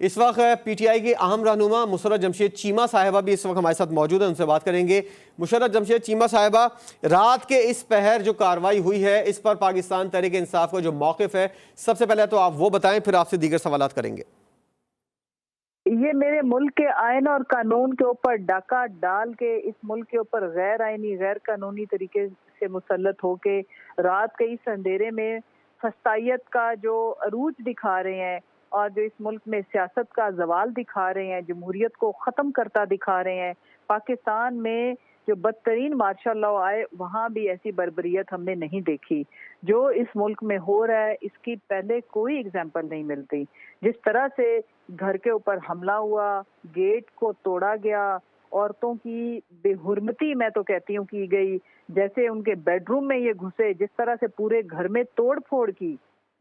اس وقت P T I کی اہم رہنما مسرت جمشید چیمہ صاحبہ بھی اس وقت ہمارے ساتھ موجود ہیں، ان سے بات کریں گے۔ مسرت جمشید چیمہ صاحبہ، رات کے اس پہر جو کارروائی ہوئی ہے اس پر پاکستان تحریک انصاف کا جو موقف ہے، سب سے پہلے تو آپ وہ بتائیں، پھر آپ سے دیگر سوالات کریں گے۔ یہ میرے ملک کے آئین اور قانون کے اوپر ڈاکہ ڈال کے اس ملک کے اوپر غیر آئینی غیر قانونی طریقے سے مسلط ہو کے رات کے اس اندھیرے میں فسطائیت کا جو عروج دکھا رہے ہیں اور جو اس ملک میں سیاست کا زوال دکھا رہے ہیں، جمہوریت کو ختم کرتا دکھا رہے ہیں۔ پاکستان میں جو بدترین مارشل اللہ آئے وہاں بھی ایسی بربریت ہم نے نہیں دیکھی جو اس ملک میں ہو رہا ہے۔ اس کی پہلے کوئی اگزامپل نہیں ملتی۔ جس طرح سے گھر کے اوپر حملہ ہوا، گیٹ کو توڑا گیا، عورتوں کی بے حرمتی میں تو کہتی ہوں کی گئی، جیسے ان کے بیڈ روم میں یہ گھسے، جس طرح سے پورے گھر میں توڑ پھوڑ کی۔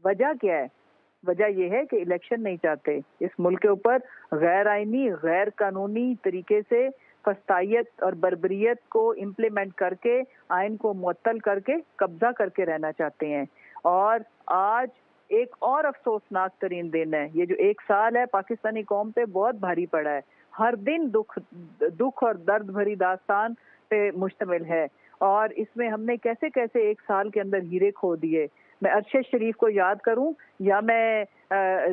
وجہ کیا ہے؟ وجہ یہ ہے کہ الیکشن نہیں چاہتے۔ اس ملک کے اوپر غیر آئینی غیر قانونی طریقے سے فسطائیت اور بربریت کو امپلیمنٹ کر کے آئین کو معطل کر کے قبضہ کر کے رہنا چاہتے ہیں۔ اور آج ایک اور افسوسناک ترین دن ہے، یہ جو 1 سال ہے پاکستانی قوم پہ بہت بھاری پڑا ہے۔ ہر دن دکھ اور درد بھری داستان پہ مشتمل ہے، اور اس میں ہم نے کیسے کیسے 1 سال کے اندر ہیرے کھو دیے۔ میں ارشد شریف کو یاد کروں یا میں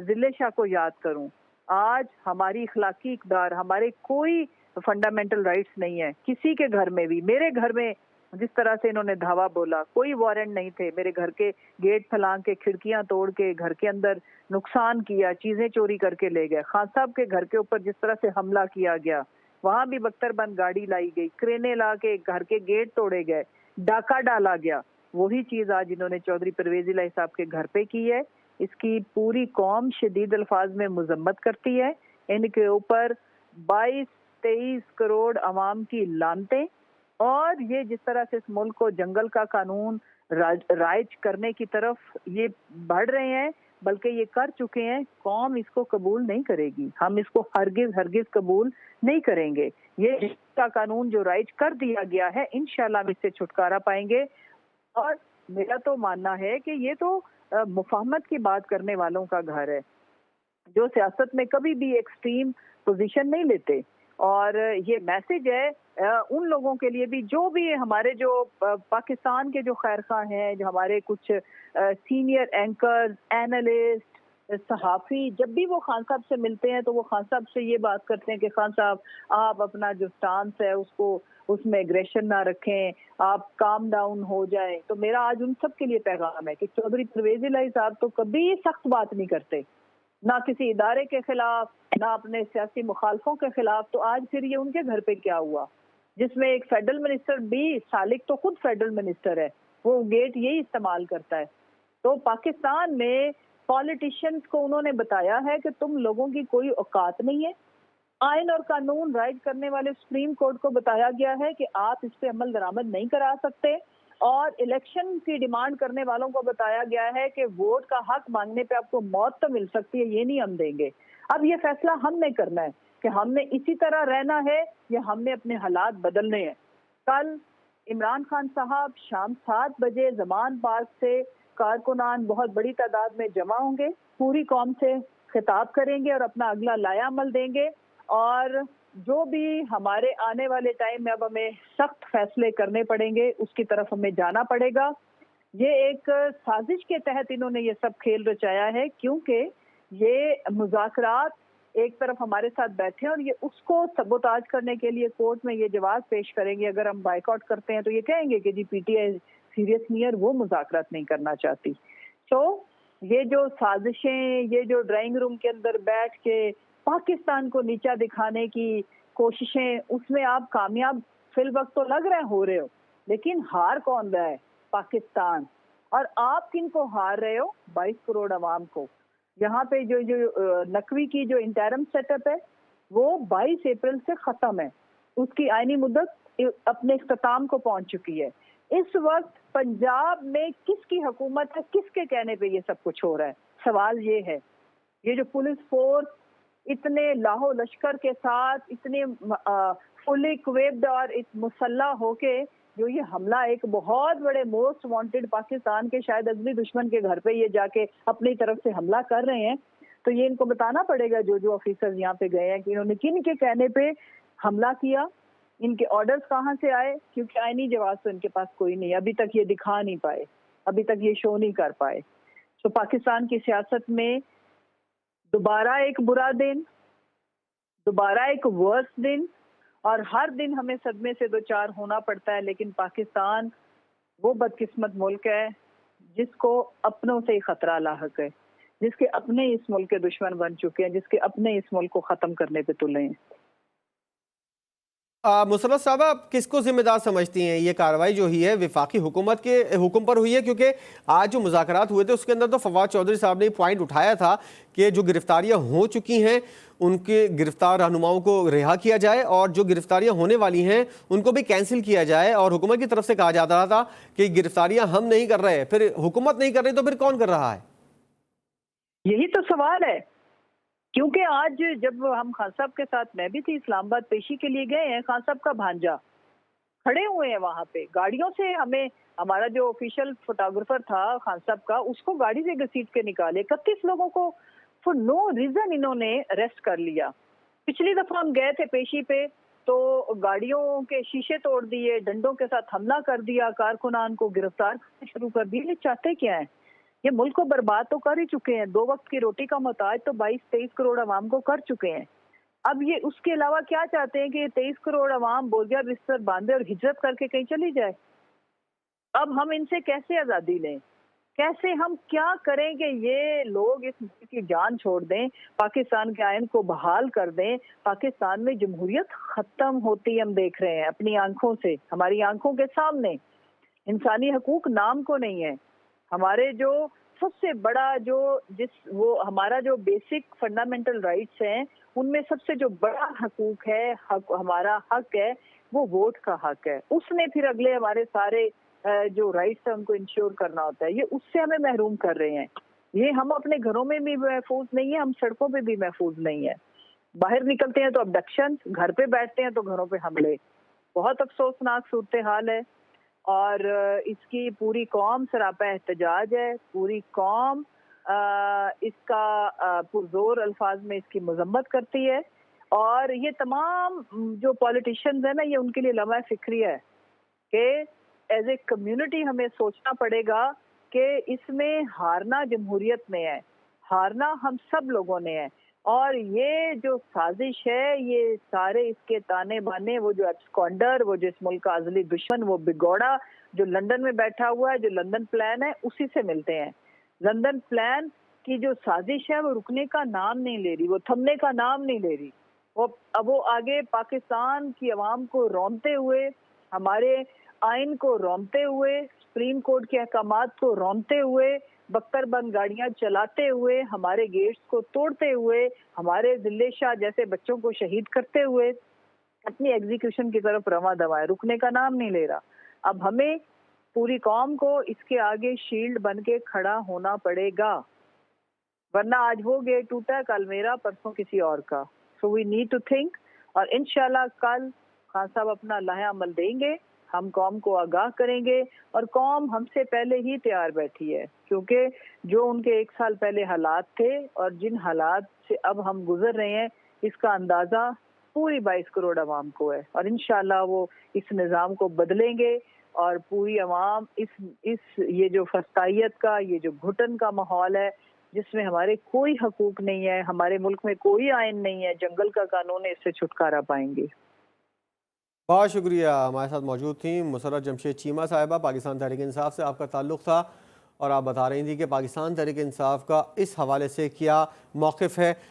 ضلع شاہ کو یاد کروں، آج ہماری اخلاقی اقدار، ہمارے کوئی فنڈامنٹل رائٹس نہیں ہے کسی کے گھر میں بھی۔ میرے گھر میں جس طرح سے انہوں نے دھاوا بولا، کوئی وارنٹ نہیں تھے، میرے گھر کے گیٹ پھلانگ کے کھڑکیاں توڑ کے گھر کے اندر نقصان کیا، چیزیں چوری کر کے لے گئے۔ خان صاحب کے گھر کے اوپر جس طرح سے حملہ کیا گیا، وہاں بھی بختر بند گاڑی لائی گئی، کرینے لا کے گھر کے گیٹ توڑے گئے، ڈاکہ ڈالا گیا۔ وہی چیز آج انہوں نے چودھری پرویز الہی صاحب کے گھر پہ کی ہے۔ اس کی پوری قوم شدید الفاظ میں مذمت کرتی ہے۔ ان کے اوپر 22-23 کروڑ عوام کی لعنتیں، اور یہ جس طرح سے اس ملک کو جنگل کا قانون رائج کرنے کی طرف یہ بڑھ رہے ہیں، بلکہ یہ کر چکے ہیں، قوم اس کو قبول نہیں کرے گی۔ ہم اس کو ہرگز قبول نہیں کریں گے۔ یہ جنگل کا قانون جو رائج کر دیا گیا ہے، انشاءاللہ ہم اس سے چھٹکارا پائیں گے۔ اور میرا تو ماننا ہے کہ یہ تو مفاہمت کی بات کرنے والوں کا گھر ہے، جو سیاست میں کبھی بھی ایکسٹریم پوزیشن نہیں لیتے۔ اور یہ میسج ہے ان لوگوں کے لیے بھی جو بھی ہمارے جو پاکستان کے جو خیر خواہ ہیں، جو ہمارے کچھ سینئر اینکرز، اینالسٹ، صحافی، جب بھی وہ خان صاحب سے ملتے ہیں تو وہ خان صاحب سے یہ بات کرتے ہیں کہ خان صاحب آپ اپنا جو سٹانس ہے اس میں ایگریشن نہ رکھیں، آپ کام ڈاؤن ہو جائیں۔ تو میرا آج ان سب کے لیے پیغام ہے کہ چودھری پرویز الہی صاحب تو کبھی سخت بات نہیں کرتے، نہ کسی ادارے کے خلاف، نہ اپنے سیاسی مخالفوں کے خلاف۔ تو آج پھر یہ ان کے گھر پہ کیا ہوا، جس میں ایک فیڈرل منسٹر بھی، سالک تو خود فیڈرل منسٹر ہے، وہ گیٹ یہی استعمال کرتا ہے۔ تو پاکستان میں پالیٹیشینز کو انہوں نے بتایا ہے کہ تم لوگوں کی کوئی اوقات نہیں ہے۔ آئین اور قانون رائج کرنے والے سپریم کورٹ کو بتایا گیا ہے کہ آپ اس پہ عمل درآمد نہیں کرا سکتے، اور الیکشن کی ڈیمانڈ کرنے والوں کو بتایا گیا ہے کہ ووٹ کا حق مانگنے پہ آپ کو موت تو مل سکتی ہے، یہ نہیں ہم دیں گے۔ اب یہ فیصلہ ہم نے کرنا ہے کہ ہم نے اسی طرح رہنا ہے یا ہم نے اپنے حالات بدلنے ہیں۔ کل عمران خان صاحب شام 7 بجے زمان پارک سے کارکنان بہت بڑی تعداد میں جمع ہوں گے، پوری قوم سے خطاب کریں گے اور اپنا اگلا لائحہ عمل دیں گے۔ اور جو بھی ہمارے آنے والے ٹائم میں اب ہمیں سخت فیصلے کرنے پڑیں گے، اس کی طرف ہمیں جانا پڑے گا۔ یہ ایک سازش کے تحت انہوں نے یہ سب کھیل رچایا ہے، کیونکہ یہ مذاکرات ایک طرف ہمارے ساتھ بیٹھے ہیں اور یہ اس کو سبوتاج کرنے کے لیے کورٹ میں یہ جواز پیش کریں گے۔ اگر ہم بائیک آؤٹ کرتے ہیں تو یہ کہیں گے کہ جی پی ٹی آئی سیریس نہیں ہے، وہ مذاکرات نہیں کرنا چاہتی۔ تو یہ جو سازشیں، یہ جو ڈرائنگ روم کے اندر بیٹھ کے پاکستان کو نیچا دکھانے کی کوششیں، اس میں آپ کامیاب فی الوقت تو لگ رہے ہو رہے ہو، لیکن ہار کون رہا ہے؟ پاکستان۔ اور آپ کن کو ہار رہے ہو؟ 22 کروڑ عوام کو۔ یہاں پہ جو نقوی کی جو انٹرم سیٹ اپ ہے وہ 22 اپریل سے ختم ہے، اس کی آئینی مدت اپنے اختتام کو پہنچ چکی ہے۔ اس وقت پنجاب میں کس کی حکومت ہے، کس کے کہنے پہ یہ سب کچھ ہو رہا ہے؟ سوال یہ ہے۔ یہ جو پولیس فورس اتنے لاہو لشکر کے ساتھ، اتنے فلی اکوپڈ اور مسلح ہو کے جو یہ حملہ ایک بہت بڑے موسٹ وانٹڈ پاکستان کے شاید ازلی دشمن کے گھر پہ یہ جا کے اپنی طرف سے حملہ کر رہے ہیں، تو یہ ان کو بتانا پڑے گا جو آفیسرز یہاں پہ گئے ہیں کہ انہوں نے کن کے کہنے پہ حملہ کیا، ان کے آرڈرز کہاں سے آئے، کیونکہ آئینی جواز تو ان کے پاس کوئی نہیں، ابھی تک یہ دکھا نہیں پائے، ابھی تک یہ شو نہیں کر پائے۔ تو پاکستان کی سیاست میں دوبارہ ایک برا دن، دوبارہ ایک ورس دن، اور ہر دن ہمیں صدمے سے دوچار ہونا پڑتا ہے، لیکن پاکستان وہ بدقسمت ملک ہے جس کو اپنوں سے ہی خطرہ لاحق ہے، جس کے اپنے اس ملک کے دشمن بن چکے ہیں، جس کے اپنے اس ملک کو ختم کرنے پہ تلے ہیں۔ مسرت صاحبہ، آپ کس کو ذمہ دار سمجھتی ہیں؟ یہ کارروائی جو ہوئی ہے وفاقی حکومت کے حکم پر ہوئی ہے؟ کیونکہ آج جو مذاکرات ہوئے تھے اس کے اندر تو فواد چودھری صاحب نے پوائنٹ اٹھایا تھا کہ جو گرفتاریاں ہو چکی ہیں ان کے گرفتار رہنماؤں کو رہا کیا جائے، اور جو گرفتاریاں ہونے والی ہیں ان کو بھی کینسل کیا جائے، اور حکومت کی طرف سے کہا جاتا تھا کہ گرفتاریاں ہم نہیں کر رہے، پھر حکومت نہیں کر رہی تو پھر کون کر رہا ہے؟ یہی تو سوال ہے، کیونکہ آج جب ہم خان صاحب کے ساتھ، میں بھی تھی، اسلام آباد پیشی کے لیے گئے ہیں، خان صاحب کا بھانجا کھڑے ہوئے ہیں وہاں پہ گاڑیوں سے، ہمیں ہمارا جو آفیشیل فوٹوگرافر تھا خان صاحب کا، اس کو گاڑی سے گھسیٹ کے نکالے، 31 لوگوں کو فور نو ریزن انہوں نے اریسٹ کر لیا۔ پچھلی دفعہ ہم گئے تھے پیشی پہ تو گاڑیوں کے شیشے توڑ دیے، ڈنڈوں کے ساتھ حملہ کر دیا، کارکنان کو گرفتار کرنا شروع کر دیے۔ یہ چاہتے کیا ہیں؟ یہ ملک کو برباد تو کر ہی چکے ہیں، 2 وقت کی روٹی کا محتاج تو 22-23 کروڑ عوام کو کر چکے ہیں۔ اب یہ اس کے علاوہ کیا چاہتے ہیں کہ یہ 23 کروڑ عوام بوجھا بستر باندھے اور ہجرت کر کے کہیں چلی جائے؟ اب ہم ان سے کیسے آزادی لیں؟ کیسے ہم کیا کریں کہ یہ لوگ اس ملک کی جان چھوڑ دیں، پاکستان کے آئین کو بحال کر دیں؟ پاکستان میں جمہوریت ختم ہوتی ہم دیکھ رہے ہیں اپنی آنکھوں سے، ہماری آنکھوں کے سامنے۔ انسانی حقوق نام کو نہیں ہے۔ ہمارے جو سب سے بڑا وہ ہمارا جو بیسک فنڈامنٹل رائٹس ہیں، ان میں سب سے جو بڑا حقوق ہے، ہمارا حق ہے، وہ ووٹ کا حق ہے۔ اس نے پھر اگلے ہمارے سارے جو رائٹس ہیں ان کو انشور کرنا ہوتا ہے، یہ اس سے ہمیں محروم کر رہے ہیں۔ یہ ہم اپنے گھروں میں بھی محفوظ نہیں ہیں، ہم سڑکوں پہ بھی محفوظ نہیں ہیں۔ باہر نکلتے ہیں تو ابڈکشن، گھر پہ بیٹھتے ہیں تو گھروں پہ حملے۔ بہت افسوسناک صورتحال ہے، اور اس کی پوری قوم سراپا احتجاج ہے، پوری قوم اس کا پرزور الفاظ میں اس کی مذمت کرتی ہے، اور یہ تمام جو پولیٹیشنز ہیں نا، یہ ان کے لیے لمحہ فکری ہے کہ ایز اے کمیونٹی ہمیں سوچنا پڑے گا کہ اس میں ہارنا جمہوریت نے ہے، ہارنا ہم سب لوگوں نے ہے، اور یہ جو سازش ہے، یہ سارے اس کے تانے بانے، وہ جو ایبسکونڈر، وہ جو اس ملک کا ازلی دشمن، وہ بگوڑا جو لندن میں بیٹھا ہوا ہے، جو لندن پلان ہے، اسی سے ملتے ہیں۔ لندن پلان کی جو سازش ہے وہ رکنے کا نام نہیں لے رہی، وہ تھمنے کا نام نہیں لے رہی۔ اب وہ آگے پاکستان کی عوام کو رونتے ہوئے، ہمارے آئین کو رونتے ہوئے، سپریم کورٹ کے احکامات کو رونتے ہوئے، بکر بند گاڑیاں چلاتے ہوئے، ہمارے گیٹس کو توڑتے ہوئے، ہمارے ذلے شاہ جیسے بچوں کو شہید کرتے ہوئے اپنی ایگزیکیوشن کی طرف رواں دواں ہے، رکنے کا نام نہیں لے رہا۔ اب ہمیں پوری قوم کو اس کے آگے شیلڈ بن کے کھڑا ہونا پڑے گا، ورنہ آج وہ گیٹ ٹوٹا ہے، کل میرا، پرسوں کسی اور کا۔ سو وی نیڈ ٹو تھنک، اور انشاءاللہ کل خان صاحب اپنا لائحہ عمل دیں گے، ہم قوم کو آگاہ کریں گے، اور قوم ہم سے پہلے ہی تیار بیٹھی ہے، کیونکہ جو ان کے 1 سال پہلے حالات تھے اور جن حالات سے اب ہم گزر رہے ہیں، اس کا اندازہ پوری 22 کروڑ عوام کو ہے، اور انشاءاللہ وہ اس نظام کو بدلیں گے، اور پوری عوام اس یہ جو فسطائیت کا، یہ جو گھٹن کا ماحول ہے، جس میں ہمارے کوئی حقوق نہیں ہے، ہمارے ملک میں کوئی آئین نہیں ہے، جنگل کا قانون ہے، اس سے چھٹکارا پائیں گے۔ بہت شکریہ، ہمارے ساتھ موجود تھیں مسرت جمشید چیمہ صاحبہ۔ پاکستان تحریک انصاف سے آپ کا تعلق تھا، اور آپ بتا رہی تھیں کہ پاکستان تحریک انصاف کا اس حوالے سے کیا موقف ہے۔